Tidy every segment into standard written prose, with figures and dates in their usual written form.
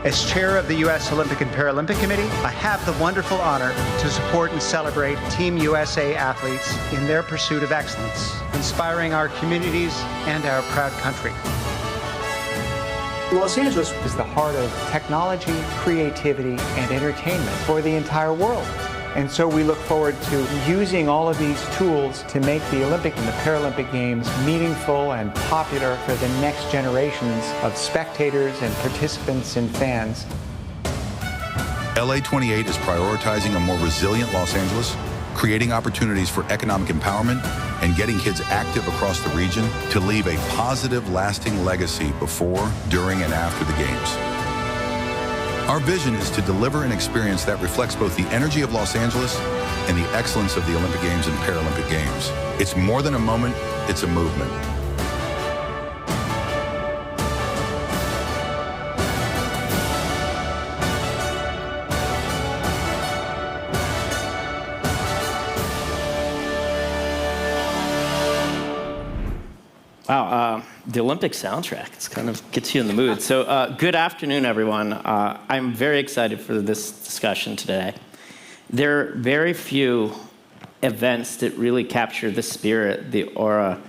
As chair of the U.S. Olympic and Paralympic Committee, I have the wonderful honor to support and celebrate Team USA athletes in their pursuit of excellence, inspiring our communities and our proud country. Los Angeles is the heart of technology, creativity, and entertainment for the entire world. And so we look forward to using all of these tools to make the Olympic and the Paralympic Games meaningful and popular for the next generations of spectators and participants and fans. LA 28 is prioritizing a more resilient Los Angeles, creating opportunities for economic empowerment, and getting kids active across the region to leave a positive, lasting legacy before, during, and after the Games. Our vision is to deliver an experience that reflects both the energy of Los Angeles and the excellence of the Olympic Games and Paralympic Games. It's more than a moment, it's a movement. Wow, the Olympic soundtrack, it kind of gets you in the mood. So good afternoon, everyone. I'm very excited for this discussion today. There are very few events that really capture the spirit, the aura,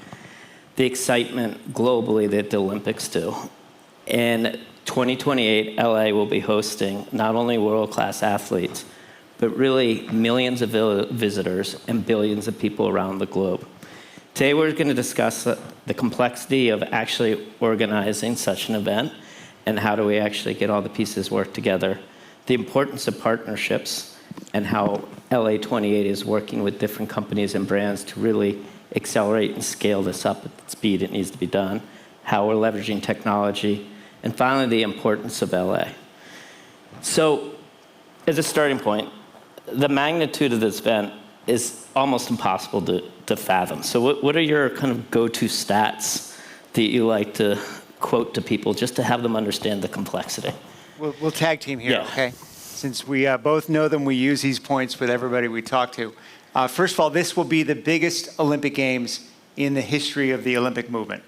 the excitement globally that the Olympics do. In 2028, LA will be hosting not only world-class athletes, but really millions of visitors and billions of people around the globe. Today we're going to discuss the complexity of actually organizing such an event and how do we actually get all the pieces work together, the importance of partnerships, and how LA 28 is working with different companies and brands to really accelerate and scale this up at the speed it needs to be done, how we're leveraging technology, and finally the importance of LA. So as a starting point, the magnitude of this event is almost impossible to fathom. So what are your kind of go-to stats that you like to quote to people just to have them understand the complexity? We'll tag team here, okay? Since we both know them, we use these points with everybody we talk to. First of all, this will be the biggest Olympic Games in the history of the Olympic movement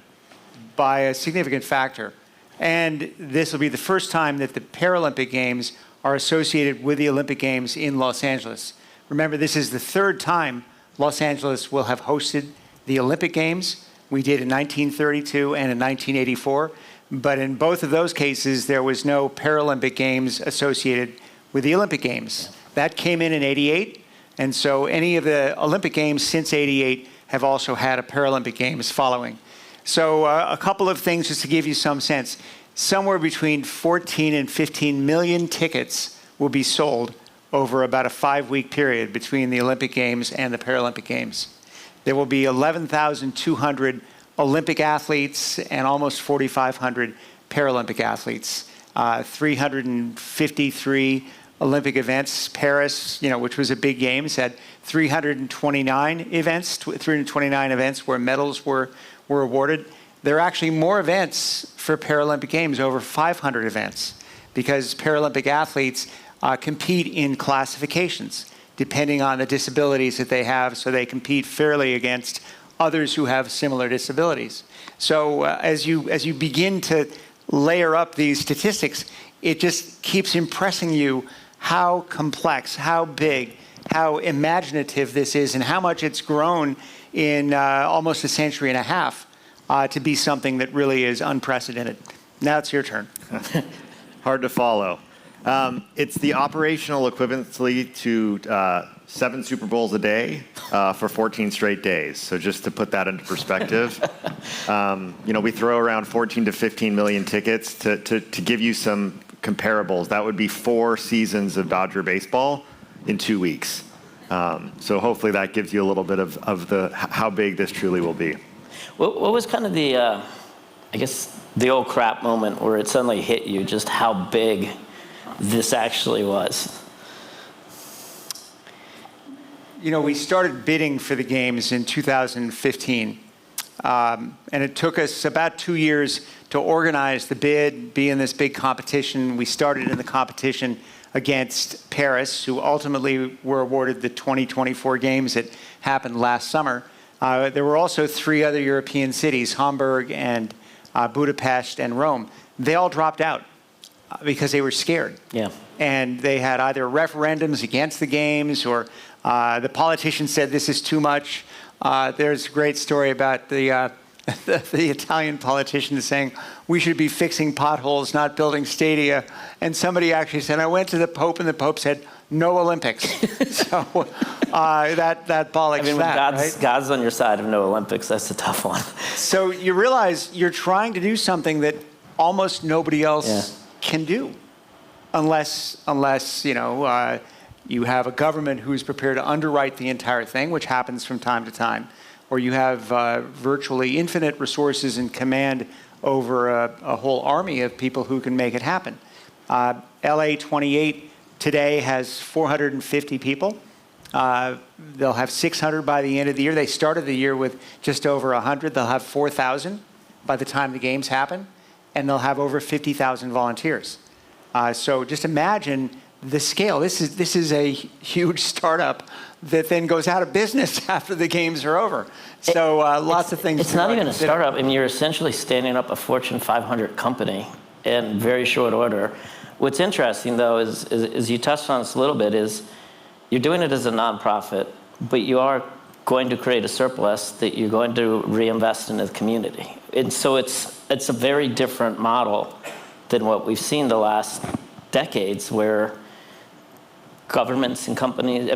by a significant factor. And this will be the first time that the Paralympic Games are associated with the Olympic Games in Los Angeles. Remember, this is the third time Los Angeles will have hosted the Olympic Games. We did in 1932 and in 1984. But in both of those cases, there was no Paralympic Games associated with the Olympic Games. That came in '88. And so any of the Olympic Games since '88 have also had a Paralympic Games following. So a couple of things just to give you some sense. Somewhere between 14 and 15 million tickets will be sold over about a 5-week period between the Olympic Games and the Paralympic Games. There will be 11,200 Olympic athletes and almost 4,500 Paralympic athletes. 353 Olympic events. Paris, which was a big Games, had 329 events, 329 events where medals were awarded. There are actually more events for Paralympic Games, over 500 events, because Paralympic athletes compete in classifications depending on the disabilities that they have, so they compete fairly against others who have similar disabilities. So as you begin to layer up these statistics, it just keeps impressing you how complex, how big, how imaginative this is, and how much it's grown in almost a century and a half to be something that really is unprecedented. Now it's your turn. Hard to follow. It's the operational equivalency to 7 Super Bowls a day for 14 straight days. So just to put that into perspective, we throw around 14 to 15 million tickets. To give you some comparables, that would be 4 seasons of Dodger baseball in 2 weeks. So hopefully that gives you a little bit of how big this truly will be. What was kind of the, the old crap moment where it suddenly hit you just how big this actually was? We started bidding for the Games in 2015. And it took us about 2 years to organize the bid, be in this big competition. We started in the competition against Paris, who ultimately were awarded the 2024 Games that happened last summer. There were also 3 other European cities, Hamburg and Budapest and Rome. They all dropped out. because they were scared. Yeah. And they had either referendums against the games or the politicians said this is too much. There's a great story about the Italian politicians saying we should be fixing potholes, not building stadia. And somebody actually said, I went to the Pope and the Pope said, no Olympics. So that bollocks I mean, when that, right? God's on your side of no Olympics, that's a tough one. So you realize you're trying to do something that almost nobody else can do, unless you have a government who's prepared to underwrite the entire thing, which happens from time to time, or you have virtually infinite resources and command over a whole army of people who can make it happen. LA 28 today has 450 people. They'll have 600 by the end of the year. They started the year with just over 100. They'll have 4,000 by the time the games happen, and they'll have over 50,000 volunteers. So just imagine the scale. This is a huge startup that then goes out of business after the games are over. So lots of things. It's not even a startup. I mean, you're essentially standing up a Fortune 500 company in very short order. What's interesting, though, is you touched on this a little bit, is you're doing it as a nonprofit, but you are going to create a surplus that you're going to reinvest in the community. And so it's a very different model than what we've seen the last decades, where governments and companies,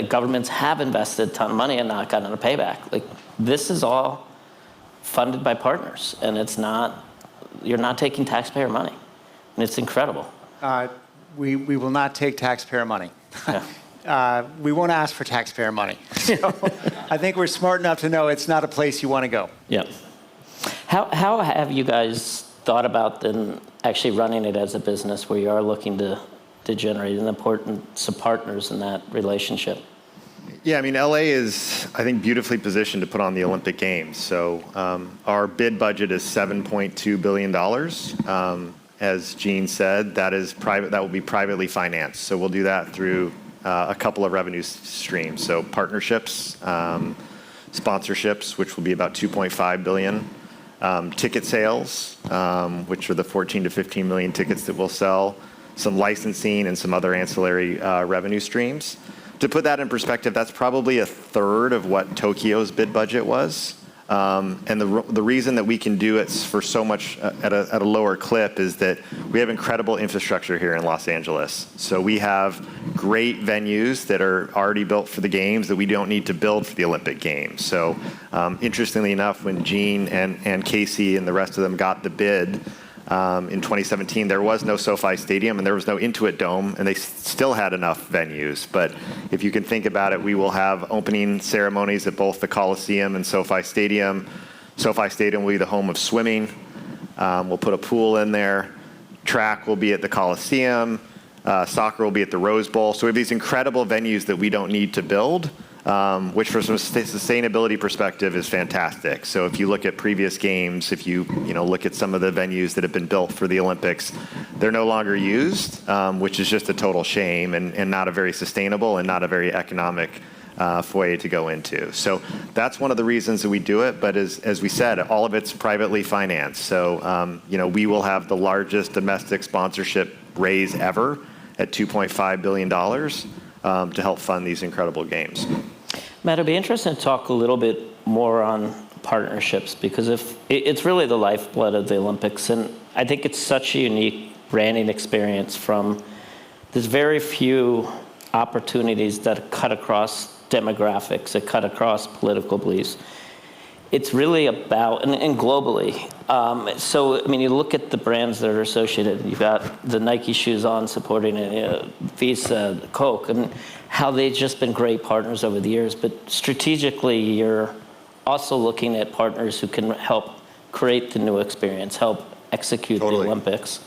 governments have invested a ton of money and not gotten a payback. Like, this is all funded by partners, and you're not taking taxpayer money. And it's incredible. We will not take taxpayer money. Yeah. We won't ask for taxpayer money. So I think we're smart enough to know it's not a place you want to go. Yeah. How have you guys thought about then actually running it as a business where you are looking to generate an importance of partners in that relationship? Yeah, I mean, LA is, I think, beautifully positioned to put on the Olympic Games. So our bid budget is $7.2 billion. As Gene said, that will be privately financed. So we'll do that through a couple of revenue streams. So partnerships, sponsorships, which will be about $2.5 billion. Ticket sales, which are the 14 to 15 million tickets that we'll sell. Some licensing and some other ancillary revenue streams. To put that in perspective, that's probably a third of what Tokyo's bid budget was. And the reason that we can do it for so much at a lower clip is that we have incredible infrastructure here in Los Angeles. So we have great venues that are already built for the games that we don't need to build for the Olympic Games. So interestingly enough, when Gene and Casey and the rest of them got the bid, in 2017, there was no SoFi Stadium and there was no Intuit Dome, and they still had enough venues. But if you can think about it, we will have opening ceremonies at both the Coliseum and SoFi Stadium. SoFi Stadium will be the home of swimming. We'll put a pool in there. Track will be at the Coliseum. Soccer will be at the Rose Bowl. So we have these incredible venues that we don't need to build, which from a sustainability perspective is fantastic. So if you look at previous games, if you look at some of the venues that have been built for the Olympics, they're no longer used, which is just a total shame and not a very sustainable and not a very economic way to go into. So that's one of the reasons that we do it. But as we said, all of it's privately financed. So we will have the largest domestic sponsorship raise ever at $2.5 billion to help fund these incredible games. Matt, it'd be interesting to talk a little bit more on partnerships, because it's really the lifeblood of the Olympics, and I think it's such a unique branding experience. There's very few opportunities that cut across demographics, that cut across political beliefs. It's really about, and globally. You look at the brands that are associated. You've got the Nike shoes on supporting it, Visa, Coke, and how they've just been great partners over the years. But strategically, you're also looking at partners who can help create the new experience, help execute the Olympics.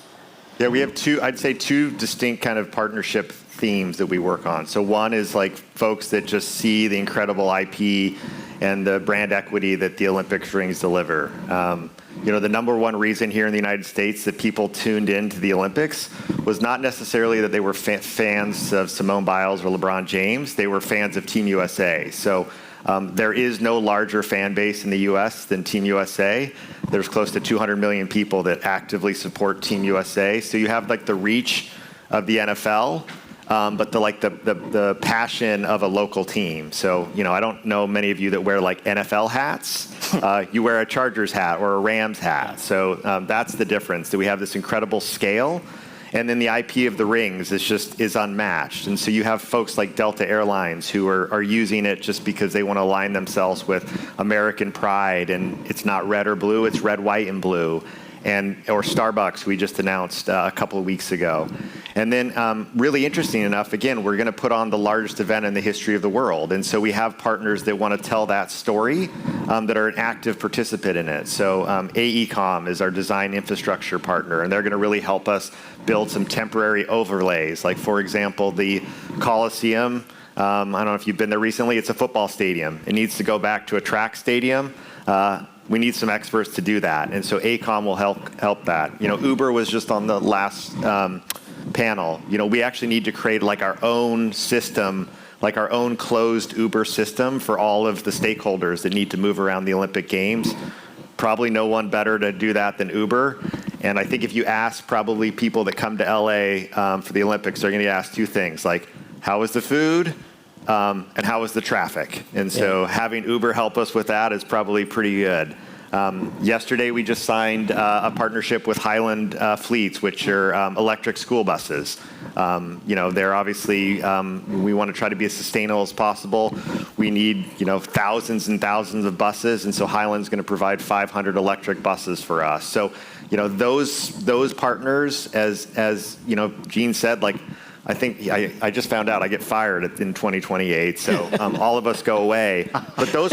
Yeah, we have two distinct kind of partnership themes that we work on. So one is like folks that just see the incredible IP and the brand equity that the Olympics rings deliver. The number one reason here in the United States that people tuned into the Olympics was not necessarily that they were fans of Simone Biles or LeBron James. They were fans of Team USA. So There is no larger fan base in the U.S. than Team USA. There's close to 200 million people that actively support Team USA. So you have like the reach of the NFL, but the passion of a local team. So, I don't know many of you that wear like NFL hats. You wear a Chargers hat or a Rams hat. So that's the difference, that we have this incredible scale. And then the IP of the rings is unmatched. And so you have folks like Delta Airlines who are using it just because they want to align themselves with American pride. And it's not red or blue, it's red, white, and blue. Or Starbucks, we just announced a couple of weeks ago. And then really interesting enough, again, we're going to put on the largest event in the history of the world. And so we have partners that want to tell that story that are an active participant in it. So AECOM is our design infrastructure partner, and they're going to really help us build some temporary overlays. Like, for example, the Coliseum. I don't know if you've been there recently. It's a football stadium. It needs to go back to a track stadium. We need some experts to do that, and so AECOM will help that. Uber was just on the last panel. We actually need to create like our own system, like our own closed Uber system for all of the stakeholders that need to move around the Olympic Games. Probably no one better to do that than Uber. And I think if you ask probably people that come to LA for the Olympics, they're going to ask two things, like how was the food? And how was the traffic? And so having Uber help us with that is probably pretty good. Yesterday, we just signed a partnership with Highland Fleets, which are electric school buses. They're obviously, we want to try to be as sustainable as possible. We need, thousands and thousands of buses, and so Highland's going to provide 500 electric buses for us. So, those partners, as Gene said, like, I think I just found out I get fired in 2028, so all of us go away. But those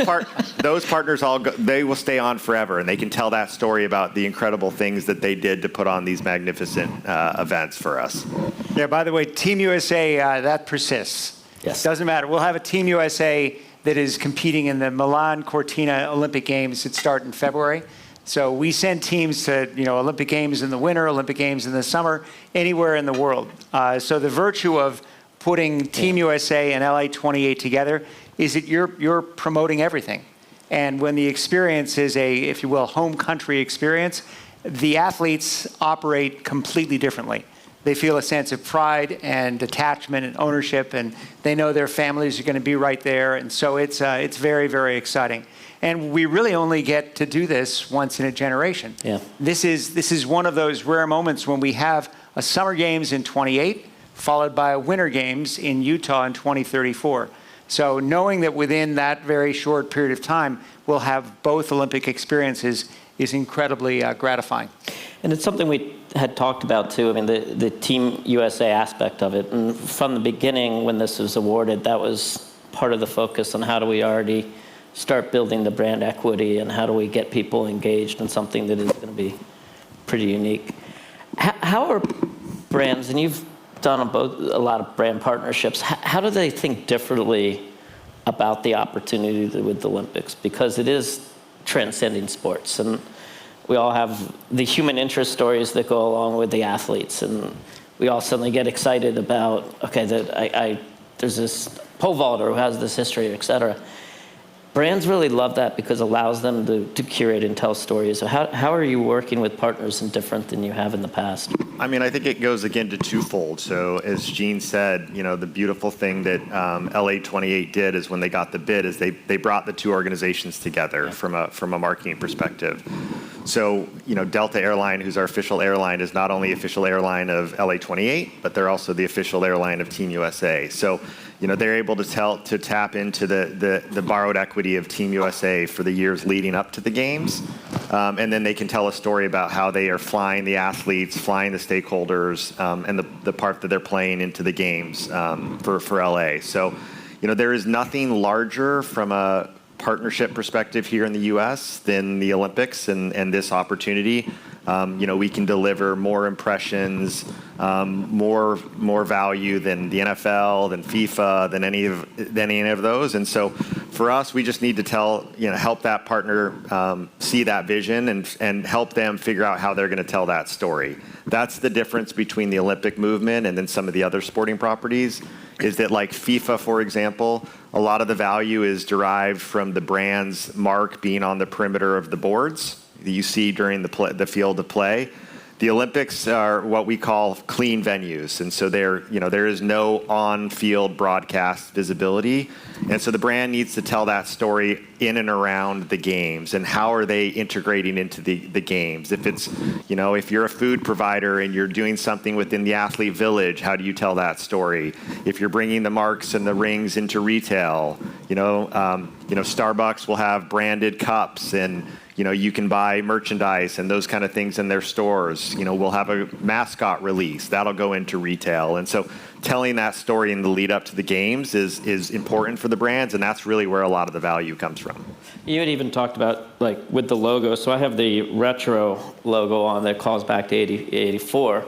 partners they will stay on forever, and they can tell that story about the incredible things that they did to put on these magnificent events for us. Yeah. By the way, Team USA that persists. Yes. Doesn't matter. We'll have a Team USA that is competing in the Milan Cortina Olympic Games that start in February. So we send teams to, Olympic Games in the winter, Olympic Games in the summer, anywhere in the world. So the virtue of putting Team USA and LA 28 together is that you're promoting everything. And when the experience is a, if you will, home country experience, the athletes operate completely differently. They feel a sense of pride and attachment and ownership, and they know their families are going to be right there. And so it's very, very exciting. And we really only get to do this once in a generation. Yeah. This is one of those rare moments when we have a Summer Games in 28, followed by a Winter Games in Utah in 2034. So knowing that within that very short period of time, we'll have both Olympic experiences is incredibly gratifying. And it's something we had talked about too. I mean, the Team USA aspect of it. And from the beginning, when this was awarded, that was part of the focus on how do we already start building the brand equity and how do we get people engaged in something that is going to be pretty unique. How are brands, and you've done a lot of brand partnerships, how do they think differently about the opportunity with the Olympics? Because it is transcending sports, and we all have the human interest stories that go along with the athletes, and we all suddenly get excited about, okay, there's this pole vaulter who has this history, et cetera. Brands really love that because it allows them to curate and tell stories. So how are you working with partners and different than you have in the past? I mean, I think it goes again to twofold. So as Gene said, the beautiful thing that LA 28 did is when they got the bid is they brought the two organizations together from a marketing perspective. So, Delta Airline, who's our official airline, is not only official airline of LA 28, but they're also the official airline of Team USA. So, they're able to tap into the borrowed equity of Team USA for the years leading up to the games. And then they can tell a story about how they are flying the athletes, flying the stakeholders, and the part that they're playing into the games for LA. So, there is nothing larger from a partnership perspective here in the U.S. than the Olympics and this opportunity. We can deliver more impressions, more value than the NFL, than FIFA, than any of those. And so for us, we just need to help that partner see that vision and help them figure out how they're going to tell that story. That's the difference between the Olympic movement and then some of the other sporting properties, is that like FIFA, for example, a lot of the value is derived from the brand's mark being on the perimeter of the boards that you see during the field of play. The Olympics are what we call clean venues, and so there is no on-field broadcast visibility, and so the brand needs to tell that story in and around the games, and how are they integrating into the games. If it's, if you're a food provider and you're doing something within the athlete village, how do you tell that story? If you're bringing the marks and the rings into retail, Starbucks will have branded cups, and you can buy merchandise and those kind of things in their stores. We'll have a mascot release. That'll go into retail. And so telling that story in the lead up to the games is important for the brands, and that's really where a lot of the value comes from. You had even talked about, like, with the logo. So I have the retro logo on that calls back to 84,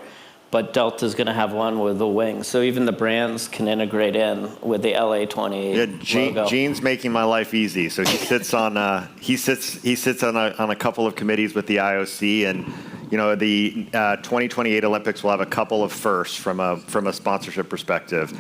but Delta's going to have one with the wings. So even the brands can integrate in with the LA28 logo. Gene's making my life easy. So he sits on a couple of committees with the IOC, and the 2028 Olympics will have a couple of firsts from a sponsorship perspective.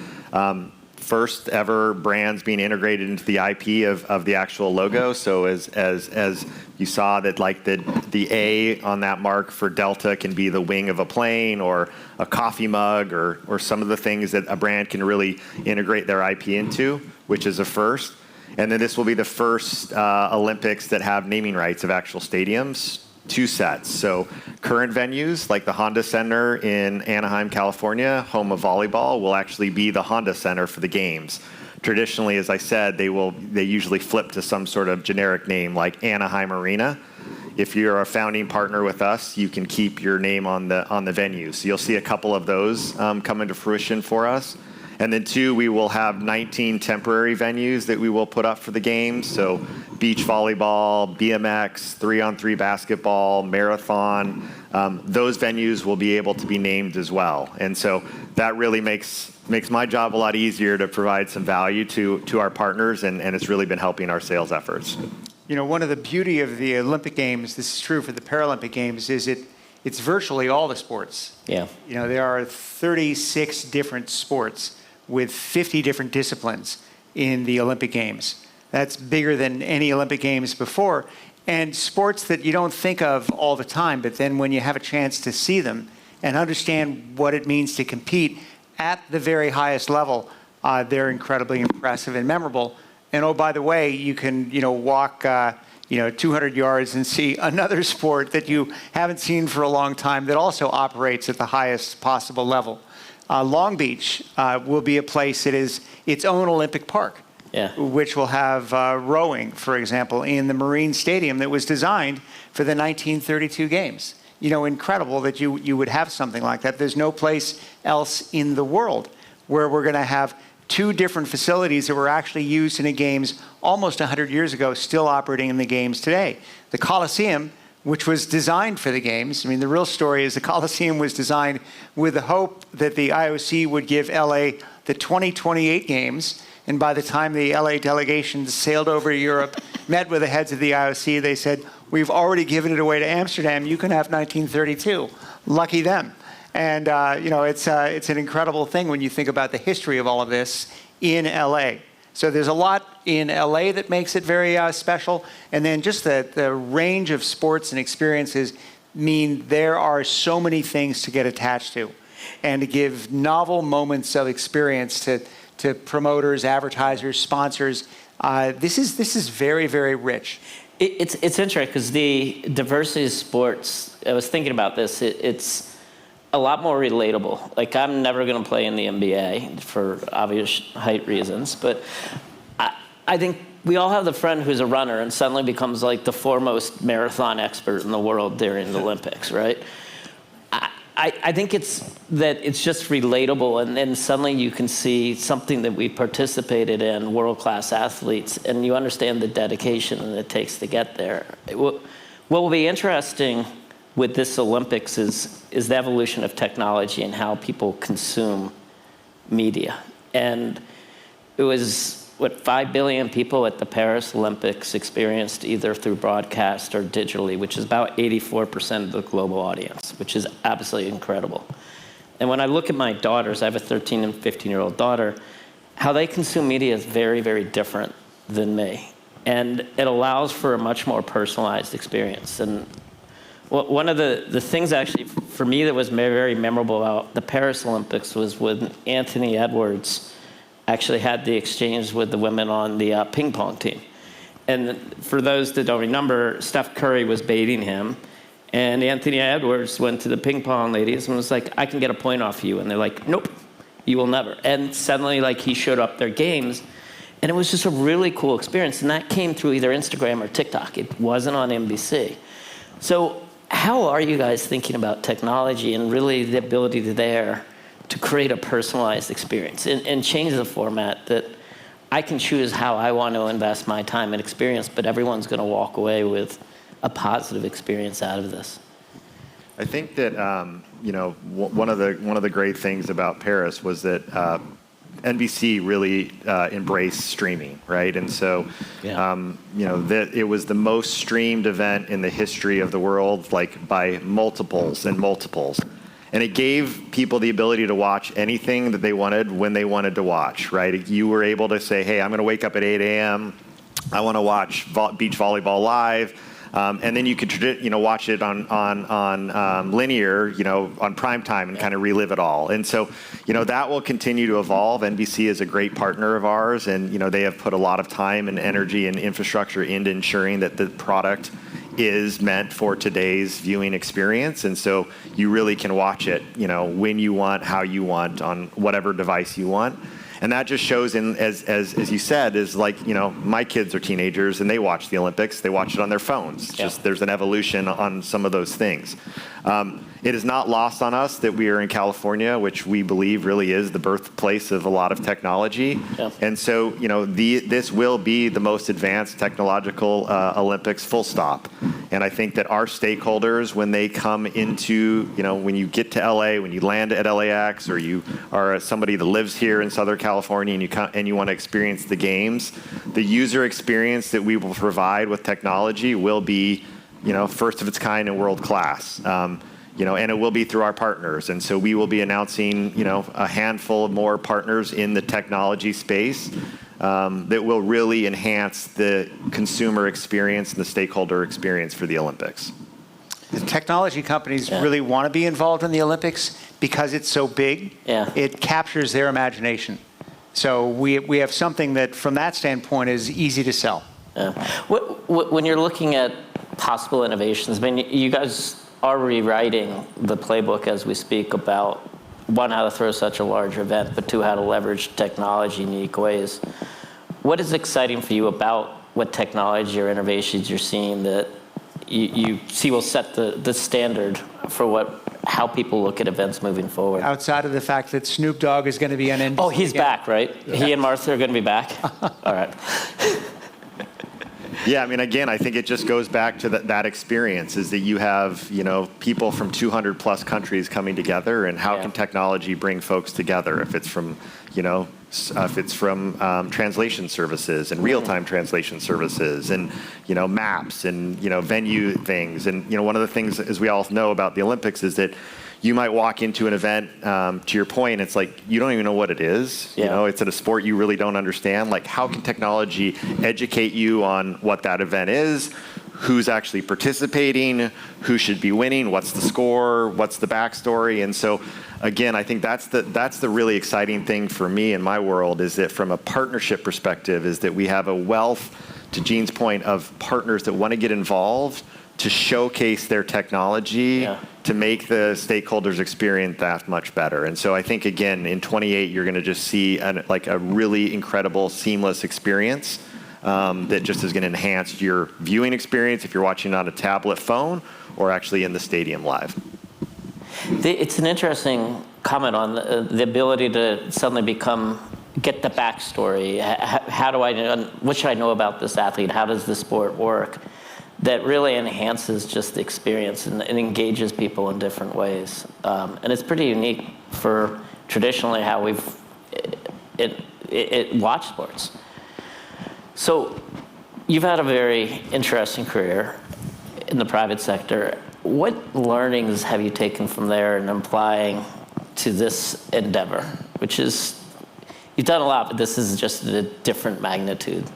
First ever brands being integrated into the IP of the actual logo. So as you saw that, like the A on that mark for Delta can be the wing of a plane or a coffee mug or some of the things that a brand can really integrate their IP into, which is a first. And then this will be the first Olympics that have naming rights of actual stadiums. 2 sets. So current venues like the Honda Center in Anaheim, California, home of volleyball, will actually be the Honda Center for the games. Traditionally, as I said, they usually flip to some sort of generic name like Anaheim Arena. If you're a founding partner with us, you can keep your name on the venue. So you'll see a couple of those come into fruition for us. And then 2, we will have 19 temporary venues that we will put up for the games. So beach volleyball, BMX, 3-on-3 basketball, marathon. Those venues will be able to be named as well. And so that really makes my job a lot easier to provide some value to our partners, and it's really been helping our sales efforts. One of the beauty of the Olympic Games, this is true for the Paralympic Games, is it's virtually all the sports. Yeah. There are 36 different sports with 50 different disciplines in the Olympic Games. That's bigger than any Olympic Games before. And sports that you don't think of all the time, but then when you have a chance to see them and understand what it means to compete at the very highest level, they're incredibly impressive and memorable. And oh, by the way, you can walk 200 yards and see another sport that you haven't seen for a long time that also operates at the highest possible level. Long Beach will be a place that is its own Olympic park, which will have rowing, for example, in the Marine Stadium that was designed for the 1932 Games. Incredible that you would have something like that. There's no place else in the world where we're going to have 2 different facilities that were actually used in the Games almost 100 years ago, still operating in the Games today. The Coliseum, which was designed for the Games. The real story is the Coliseum was designed with the hope that the IOC would give LA the 2028 Games. And by the time the LA delegation sailed over to Europe, met with the heads of the IOC, they said, we've already given it away to Amsterdam. You can have 1932. Lucky them. And, it's an incredible thing when you think about the history of all of this in LA. So there's a lot in LA that makes it very special. And then just the range of sports and experiences mean there are so many things to get attached to and to give novel moments of experience to promoters, advertisers, sponsors. This is very, very rich. It's interesting because the diversity of sports, I was thinking about this, it's a lot more relatable. Like, I'm never going to play in the NBA for obvious height reasons, but I think we all have the friend who's a runner and suddenly becomes like the foremost marathon expert in the world during the Olympics, right? I think it's just relatable, and then suddenly you can see something that we participated in, world-class athletes, and you understand the dedication that it takes to get there. What will be interesting with this Olympics is the evolution of technology and how people consume media. And it was what 5 billion people at the Paris Olympics experienced either through broadcast or digitally, which is about 84% of the global audience, which is absolutely incredible. And when I look at my daughters, I have a 13 and 15-year-old daughter, how they consume media is very, very different than me. And it allows for a much more personalized experience. And one of the things actually for me that was very memorable about the Paris Olympics was when Anthony Edwards actually had the exchange with the women on the ping pong team. And for those that don't remember, Steph Curry was baiting him. And Anthony Edwards went to the ping pong ladies and was like, I can get a point off you. And they're like, nope, you will never. And suddenly, like, he showed up their games. And it was just a really cool experience. And that came through either Instagram or TikTok. It wasn't on NBC. So how are you guys thinking about technology and really the ability there to create a personalized experience and change the format that I can choose how I want to invest my time and experience, but everyone's going to walk away with a positive experience out of this? I think that one of the great things about Paris was that NBC really embraced streaming, right? And so, that it was the most streamed event in the history of the world, like by multiples and multiples. And it gave people the ability to watch anything that they wanted when they wanted to watch, right? You were able to say, hey, I'm going to wake up at 8 a.m. I want to watch beach volleyball live. And then you could watch it on linear, on prime time and kind of relive it all. And so, that will continue to evolve. NBC is a great partner of ours, and, they have put a lot of time and energy and infrastructure into ensuring that the product is meant for today's viewing experience. And so you really can watch it, when you want, how you want, on whatever device you want. And that just shows as you said, is like, my kids are teenagers and they watch the Olympics. They watch it on their phones. Just there's an evolution on some of those things. It is not lost on us that we are in California, which we believe really is the birthplace of a lot of technology. Yeah. And so, this will be the most advanced technological Olympics, full stop. And I think that our stakeholders, when they come into, when you get to LA, when you land at LAX, or you are somebody that lives here in Southern California and you want to experience the games, the user experience that we will provide with technology will be, first of its kind and world class. And it will be through our partners. And so we will be announcing, a handful of more partners in the technology space that will really enhance the consumer experience and the stakeholder experience for the Olympics. The technology companies really want to be involved in the Olympics because it's so big. Yeah. It captures their imagination. So we have something that, from that standpoint, is easy to sell. Yeah. When you're looking at possible innovations, I mean, you guys are rewriting the playbook as we speak about, one, how to throw such a large event, but two, how to leverage technology in unique ways. What is exciting for you about what technology or innovations you're seeing that you see will set the standard for how people look at events moving forward? Outside of the fact that Snoop Dogg is going to be on NBC. Oh, he's back, right? Yeah. He and Martha are going to be back? All right. Yeah, I mean, again, I think it just goes back to that experience, is that you have, people from 200 plus countries coming together, and how can technology bring folks together? If it's from, translation services and real-time translation services and, maps and, venue things. And, one of the things, as we all know about the Olympics, is that you might walk into an event, to your point, it's like, you don't even know what it is. Yeah. It's at a sport you really don't understand. Like, how can technology educate you on what that event is, who's actually participating, who should be winning, what's the score, what's the backstory? And so, again, I think that's the really exciting thing for me in my world, is that from a partnership perspective, is that we have a wealth, to Gene's point, of partners that want to get involved to showcase their technology to make the stakeholders' experience that much better. And so I think, again, in 28, you're going to just see a really incredible, seamless experience that just is going to enhance your viewing experience if you're watching on a tablet phone or actually in the stadium live. It's an interesting comment on the ability to suddenly get the backstory. How do I know, what should I know about this athlete? How does the sport work? That really enhances just the experience and engages people in different ways. And it's pretty unique for traditionally how we've watched sports. So you've had a very interesting career in the private sector. What learnings have you taken from there and applying to this endeavor, which is, you've done a lot, but this is just a different magnitude?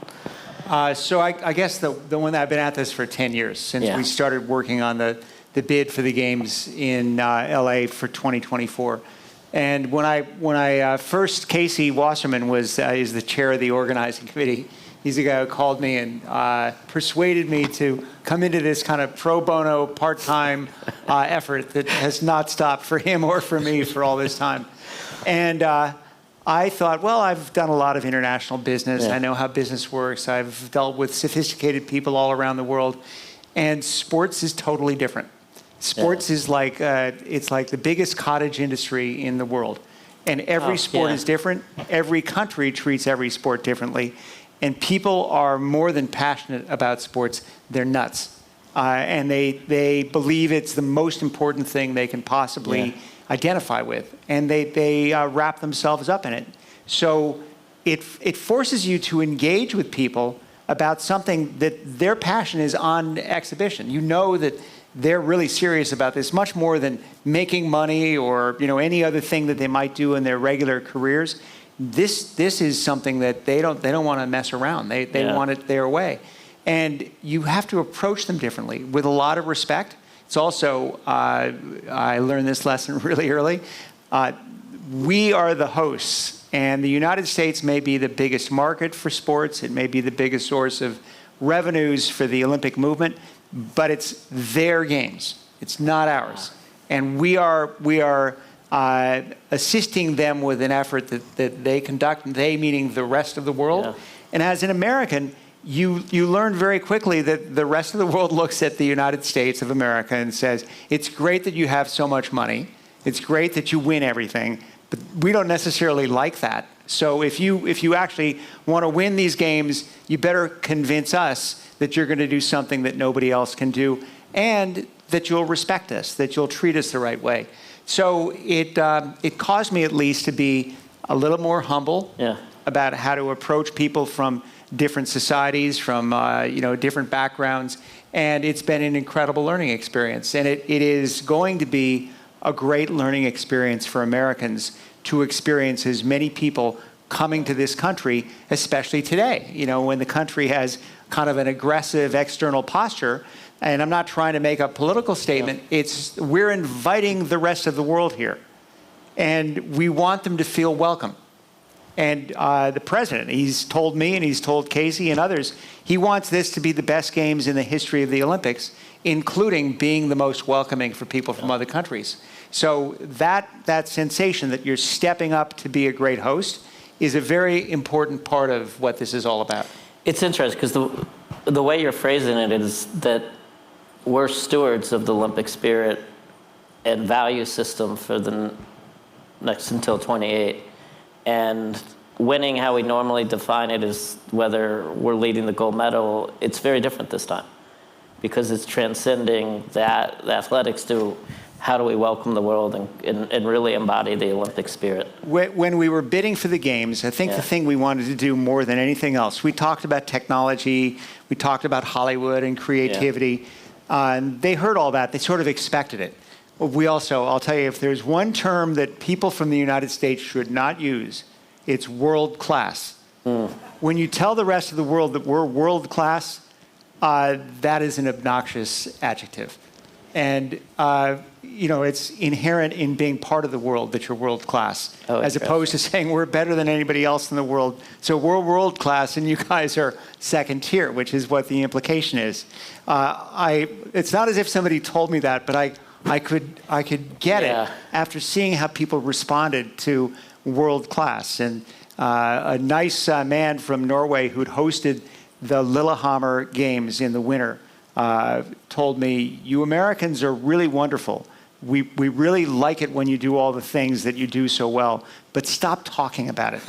So I guess the one that I've been at this for 10 years, since we started working on the bid for the games in LA for 2024. And when I first, Casey Wasserman is the chair of the organizing committee. He's the guy who called me and persuaded me to come into this kind of pro bono, part-time effort that has not stopped for him or for me for all this time. And I thought, well, I've done a lot of international business. I know how business works. I've dealt with sophisticated people all around the world. And sports is totally different. Sports is like, it's like the biggest cottage industry in the world. And every sport is different. Every country treats every sport differently. And people are more than passionate about sports. They're nuts. And they believe it's the most important thing they can possibly identify with. And they wrap themselves up in it. So it forces you to engage with people about something that their passion is on exhibition. You know that they're really serious about this, much more than making money or any other thing that they might do in their regular careers. This is something that they don't want to mess around. They want it their way. And you have to approach them differently with a lot of respect. It's also, I learned this lesson really early. We are the hosts, and the United States may be the biggest market for sports. It may be the biggest source of revenues for the Olympic movement, but it's their games. It's not ours. And we are assisting them with an effort that they conduct, they meaning the rest of the world. And as an American, you learn very quickly that the rest of the world looks at the United States of America and says, it's great that you have so much money. It's great that you win everything, but we don't necessarily like that. So if you actually want to win these games, you better convince us that you're going to do something that nobody else can do, and that you'll respect us, that you'll treat us the right way. So it caused me at least to be a little more humble about how to approach people from different societies, from different backgrounds, and it's been an incredible learning experience. And it is going to be a great learning experience for Americans to experience as many people coming to this country, especially today, when the country has kind of an aggressive external posture. And I'm not trying to make a political statement. We're inviting the rest of the world here. And we want them to feel welcome. And the president, he's told me and he's told Casey and others, he wants this to be the best games in the history of the Olympics, including being the most welcoming for people from other countries. So that sensation that you're stepping up to be a great host is a very important part of what this is all about. It's interesting because the way you're phrasing it is that we're stewards of the Olympic spirit and value system for the next until 28. And winning, how we normally define it, is whether we're leading the gold medal. It's very different this time because it's transcending that the athletics to how do we welcome the world and really embody the Olympic spirit. When we were bidding for the games, I think the thing we wanted to do more than anything else, we talked about technology, we talked about Hollywood and creativity, and they heard all that. They sort of expected it. We also, I'll tell you, if there's one term that people from the United States should not use, it's world class. When you tell the rest of the world that we're world class, that is an obnoxious adjective. And, it's inherent in being part of the world that you're world class, as opposed to saying we're better than anybody else in the world. So we're world class and you guys are second tier, which is what the implication is. It's not as if somebody told me that, but I could get it after seeing how people responded to world class. And a nice man from Norway who'd hosted the Lillehammer Games in the winter told me, you Americans are really wonderful. We really like it when you do all the things that you do so well, but stop talking about it.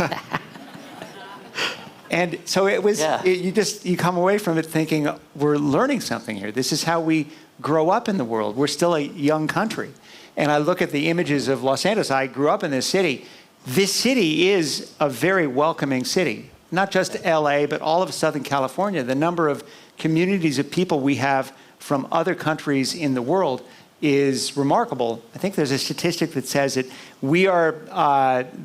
And so it was, you come away from it thinking, we're learning something here. This is how we grow up in the world. We're still a young country. And I look at the images of Los Angeles. I grew up in this city. This city is a very welcoming city. not just LA, but all of Southern California, the number of communities of people we have from other countries in the world is remarkable. I think there's a statistic that says that we are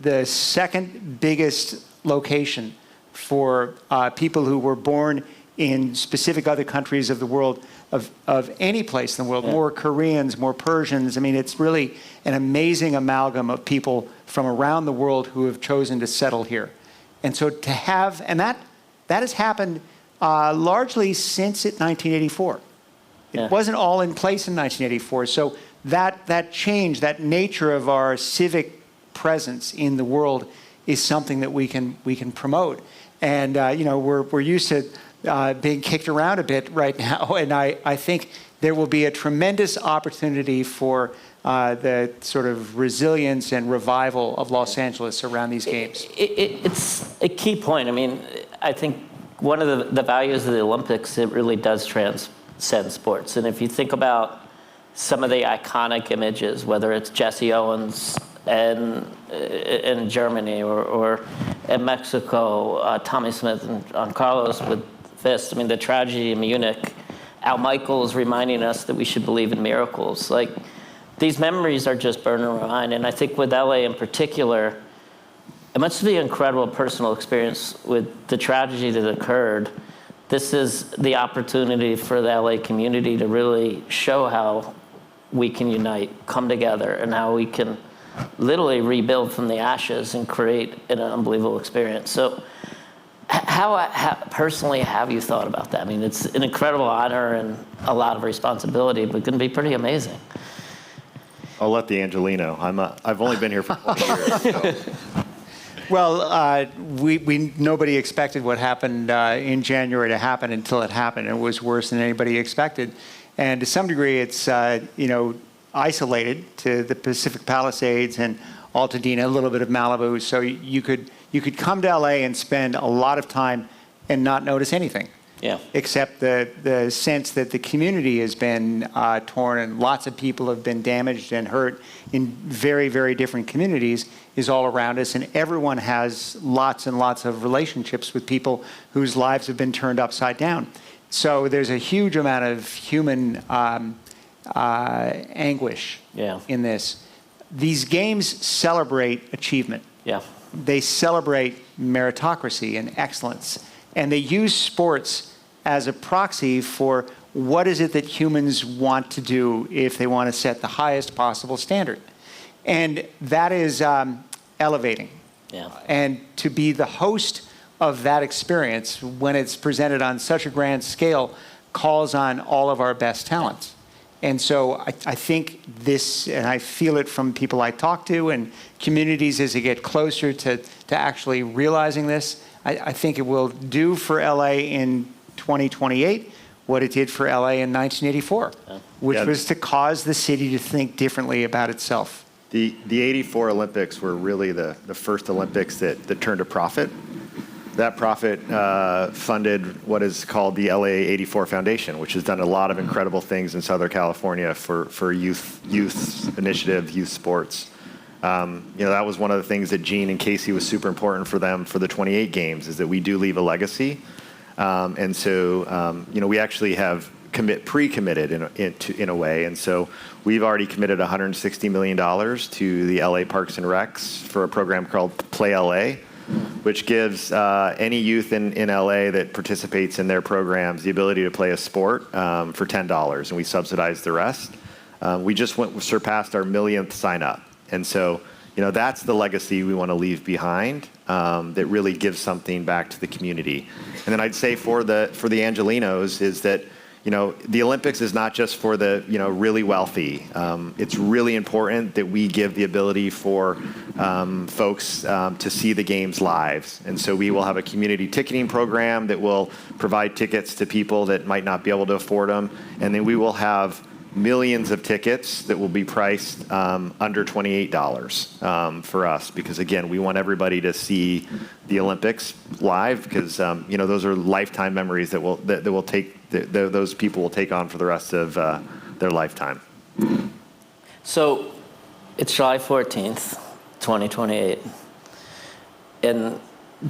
the second biggest location for people who were born in specific other countries of the world, of any place in the world, more Koreans, more Persians. I mean, it's really an amazing amalgam of people from around the world who have chosen to settle here. And so to have, and that has happened largely since 1984. It wasn't all in place in 1984. So that change, that nature of our civic presence in the world is something that we can promote. And we're used to being kicked around a bit right now, and I think there will be a tremendous opportunity for the sort of resilience and revival of Los Angeles around these games. It's a key point. I mean, I think one of the values of the Olympics, it really does transcend sports. And if you think about some of the iconic images, whether it's Jesse Owens in Germany or in Mexico, Tommy Smith and Carlos with fists. I mean, the tragedy in Munich, Al Michaels reminding us that we should believe in miracles. Like, these memories are just burning in our mind. And I think with LA in particular, it must be an incredible personal experience with the tragedy that occurred. This is the opportunity for the LA community to really show how we can unite, come together, and how we can literally rebuild from the ashes and create an unbelievable experience. So how personally have you thought about that? I mean, it's an incredible honor and a lot of responsibility, but going to be pretty amazing. I'll let the Angelino. I've only been here for 20 years. So. Well, nobody expected what happened in January to happen until it happened. It was worse than anybody expected. And to some degree, it's isolated to the Pacific Palisades and Altadena, a little bit of Malibu. So you could come to LA and spend a lot of time and not notice anything. Yeah. Except the sense that the community has been torn and lots of people have been damaged and hurt in very, very different communities is all around us. And everyone has lots and lots of relationships with people whose lives have been turned upside down. So there's a huge amount of human anguish in this. These games celebrate achievement. Yeah. They celebrate meritocracy and excellence. And they use sports as a proxy for what is it that humans want to do if they want to set the highest possible standard. And that is elevating. Yeah. And to be the host of that experience when it's presented on such a grand scale calls on all of our best talents. And so I think this, and I feel it from people I talk to and communities as they get closer to actually realizing this, I think it will do for LA in 2028 what it did for LA in 1984, which was to cause the city to think differently about itself. The 84 Olympics were really the first Olympics that turned a profit. That profit funded what is called the LA 84 Foundation, which has done a lot of incredible things in Southern California for youth initiative, youth sports. That was one of the things that Gene and Casey was super important for them for the 28 games, is that we do leave a legacy. And so, we actually have pre-committed in a way. And so we've already committed $160 million to the LA Parks and Recs for a program called Play LA, which gives any youth in LA that participates in their programs the ability to play a sport for $10, and we subsidize the rest. We just surpassed our millionth sign up. And so, that's the legacy we want to leave behind that really gives something back to the community. And then I'd say for the Angelinos is that, the Olympics is not just for the, really wealthy. It's really important that we give the ability for folks to see the games live. And so we will have a community ticketing program that will provide tickets to people that might not be able to afford them. And then we will have millions of tickets that will be priced under $28 for us, because again, we want everybody to see the Olympics live, because those are lifetime memories that those people will take on for the rest of their lifetime. So it's July 14th, 2028, and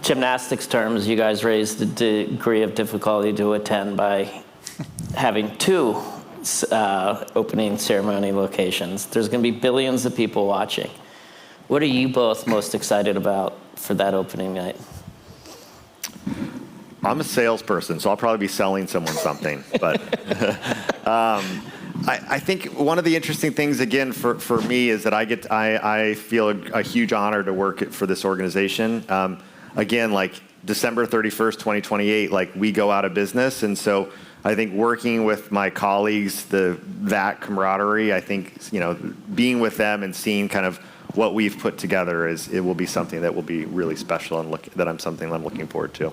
gymnastics terms, you guys raised the degree of difficulty to attend by having 2 opening ceremony locations. There's going to be billions of people watching. What are you both most excited about for that opening night? I'm a salesperson, so I'll probably be selling someone something. But I think one of the interesting things, again, for me is that I feel a huge honor to work for this organization. Again, like December 31st, 2028, like we go out of business. And so I think working with my colleagues, that camaraderie, I think, being with them and seeing kind of what we've put together it will be something that will be really special and something I'm looking forward to.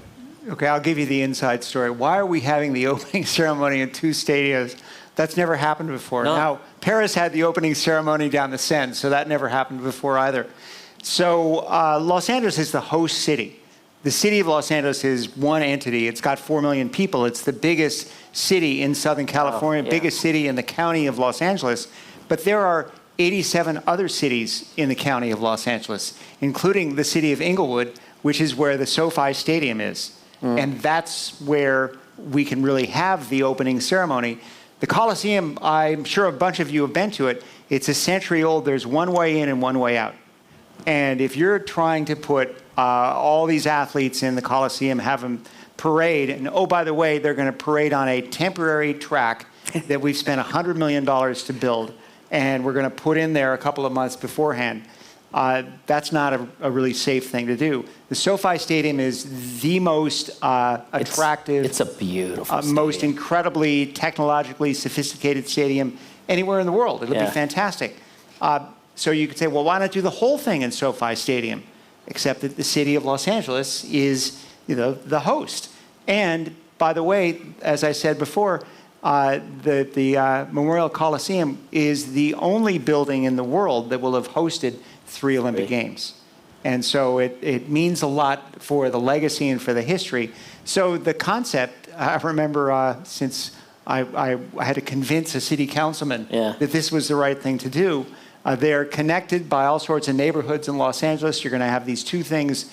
Okay, I'll give you the inside story. Why are we having the opening ceremony in 2 stadiums? That's never happened before. No. Now, Paris had the opening ceremony down the Seine, so that never happened before either. So Los Angeles is the host city. The city of Los Angeles is one entity. It's got 4 million people. It's the biggest city in Southern California, biggest city in the county of Los Angeles. But there are 87 other cities in the county of Los Angeles, including the city of Inglewood, which is where the SoFi Stadium is. And that's where we can really have the opening ceremony. The Coliseum, I'm sure a bunch of you have been to it. It's a century old. There's one way in and one way out. And if you're trying to put all these athletes in the Coliseum, have them parade, and oh, by the way, they're going to parade on a temporary track that we've spent $100 million to build, and we're going to put in there a couple of months beforehand. That's not a really safe thing to do. The SoFi Stadium is the most attractive, it's a beautiful most incredibly technologically sophisticated stadium anywhere in the world. It'll be fantastic. So you could say, well, why not do the whole thing in SoFi Stadium? Except that the city of Los Angeles is, the host. And by the way, as I said before, the Memorial Coliseum is the only building in the world that will have hosted 3 Olympic Games. And so it means a lot for the legacy and for the history. So the concept, I remember since I had to convince a city councilman that this was the right thing to do. They're connected by all sorts of neighborhoods in Los Angeles. You're going to have these 2 things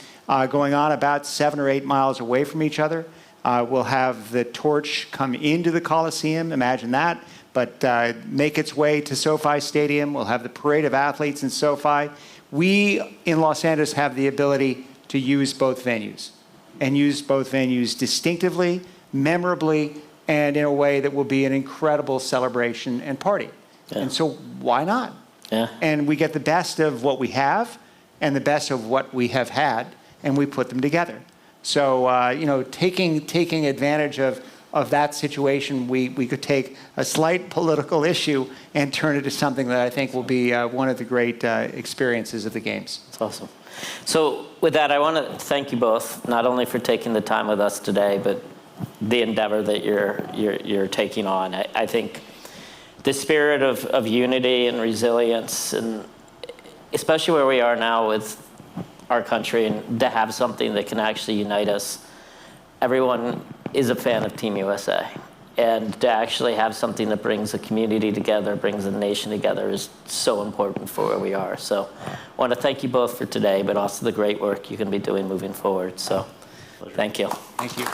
going on about 7 or 8 miles away from each other. We'll have the torch come into the Coliseum, imagine that, but make its way to SoFi Stadium. We'll have the parade of athletes in SoFi. We in Los Angeles have the ability to use both venues, and use both venues distinctively, memorably, and in a way that will be an incredible celebration and party. And so why not? And we get the best of what we have and the best of what we have had, and we put them together. So, taking advantage of that situation, we could take a slight political issue and turn it into something that I think will be one of the great experiences of the Games. That's awesome. So with that, I want to thank you both, not only for taking the time with us today, but the endeavor that you're taking on. I think the spirit of unity and resilience, and especially where we are now with our country, and to have something that can actually unite us. Everyone is a fan of Team USA. And to actually have something that brings a community together, brings a nation together, is so important for where we are. So I want to thank you both for today, but also the great work you can be doing moving forward. So thank you. Thank you.